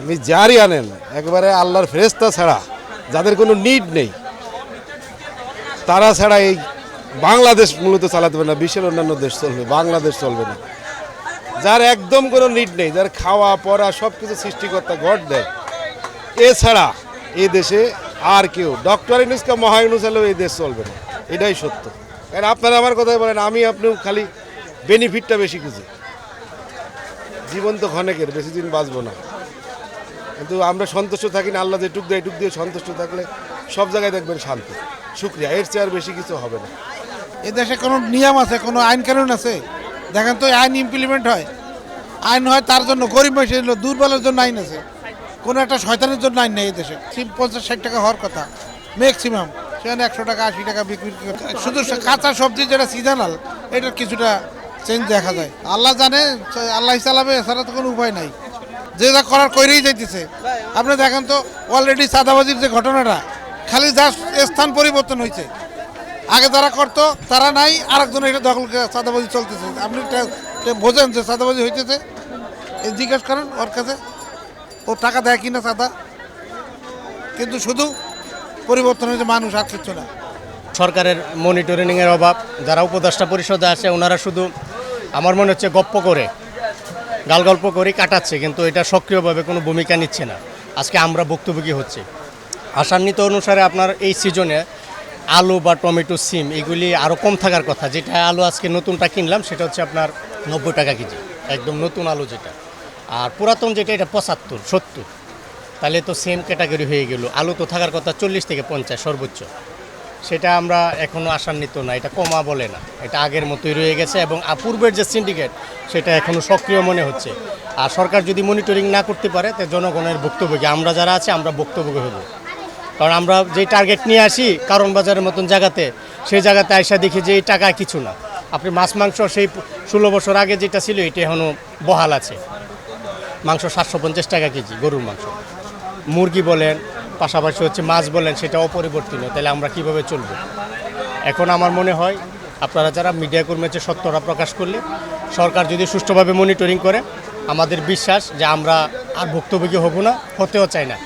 আপনি যারই আনেন একবারে আল্লাহর ফেরেশতা ছাড়া, যাদের কোনো নিড নেই, তারা ছাড়া এই বাংলাদেশ মূলত চালাতে পারে না। বিশ্বের অন্যান্য দেশ চলবে, বাংলাদেশ চলবে না। যার একদম কোনো নিড নেই, যার খাওয়া পড়া সব কিছু সৃষ্টিকর্তা গড দেয়, এছাড়া এই দেশে আর কেউ ডক্টর ইউনুসকে মহা ইউনুস হলেও এই দেশ চলবে না। এটাই সত্য। কারণ আপনারা আমার কথাই বলেন, আমি আপনিও খালি বেনিফিটটা বেশি খুঁজি। জীবন তো ক্ষণেকের, বেশি দিন বাঁচবো না। কিন্তু আমরা সন্তুষ্ট থাকি না, আল্লাহ যেটুক দেয় এটুক দিয়ে সন্তুষ্ট থাকলে সব জায়গায় দেখবেন শান্তি। শুক্রিয়া, এর চেয়ে আর বেশি কিছু হবে না। এ দেশে কোনো নিয়ম আছে, কোনো আইন কানুন আছে? দেখেন তো আইন ইমপ্লিমেন্ট হয়, আইন হয় তার জন্য, গরিব মানুষের দুর্বলের জন্য আইন আছে, কোনো একটা শয়তানের জন্য আইন নেই এই দেশে। 50-60 টাকা হওয়ার কথা ম্যাক্সিমাম, সেখানে 100 টাকা 80 টাকা বিক্রি করে। শুধু কাঁচা সবজি যেটা সিজনাল, এটার কিছুটা চেঞ্জ দেখা যায়। আল্লাহ জানে, আল্লাহ চালাবে, এছাড়া তো কোনো উপায় নাই। যে যা করার করেই যাইতেছে। আপনি দেখেন তো অলরেডি চাঁদাবাজির যে ঘটনাটা, খালি জাস্ট স্থান পরিবর্তন হয়েছে। আগে যারা করতো তারা নাই, আরেকজন এটা দখল করে চাঁদাবাজি চলতেছে। আপনি বোঝেন যে চাঁদাবাজি হইতেছে, এই জিজ্ঞেস করেন ওর কাছে, ও টাকা দেয় কিনা চাঁদা। কিন্তু শুধু পরিবর্তন হয়েছে, মানুষ আর কিছু না। সরকারের মনিটরিংয়ের অভাব, যারা উপদেষ্টা পরিষদে আছে ওনারা শুধু আমার মনে হচ্ছে গপ্প করে, গালগল্প করে কাটাচ্ছে, কিন্তু এটা সক্রিয়ভাবে কোনো ভূমিকা নিচ্ছে না। আজকে আমরা ভুক্তভোগী হচ্ছে। আশান্বিত অনুসারে আপনার এই সিজনে আলু বা টমেটো, সিম এগুলি আরও কম থাকার কথা। যেটা আলু আজকে নতুনটা কিনলাম সেটা হচ্ছে আপনার 90 টাকা কেজি, একদম নতুন আলু যেটা। আর পুরাতন যেটা এটা 75-70। তাহলে তো সেম ক্যাটাগরি হয়ে গেল। আলু তো থাকার কথা 40 থেকে 50 সর্বোচ্চ। সেটা আমরা এখনও আশান্বিত না, এটা কমা বলে না, এটা আগের মতোই রয়ে গেছে। এবং পূর্বের যে সিন্ডিকেট সেটা এখনও সক্রিয় মনে হচ্ছে। আর সরকার যদি মনিটরিং না করতে পারে তো জনগণের ভুক্তভোগী আমরা যারা আছে, আমরা ভুক্তভোগী হব। কারণ আমরা যেই টার্গেট নিয়ে আসি কারণ বাজারের মতন জায়গাতে, সেই জায়গাতে আইসা দেখি যে এই টাকা কিছু না। আপনি মাছ মাংস সেই 16 বছর আগে যেটা ছিল এটা এখনও বহাল আছে। মাংস 750 টাকা কেজি, গরুর মাংস। মুরগি বলেন, পাশাপাশি হচ্ছে মাছ বলেন, সেটা অপরিবর্তনীয়। তাহলে আমরা কিভাবে চলব? এখন আমার মনে হয় আপনারা যারা মিডিয়া কর্মী আছে, সত্যটা প্রকাশ করলে, সরকার যদি সুষ্ঠুভাবে মনিটরিং করে, আমাদের বিশ্বাস যে আমরা আর ভুক্তভোগী হব না, হতেও চাই না।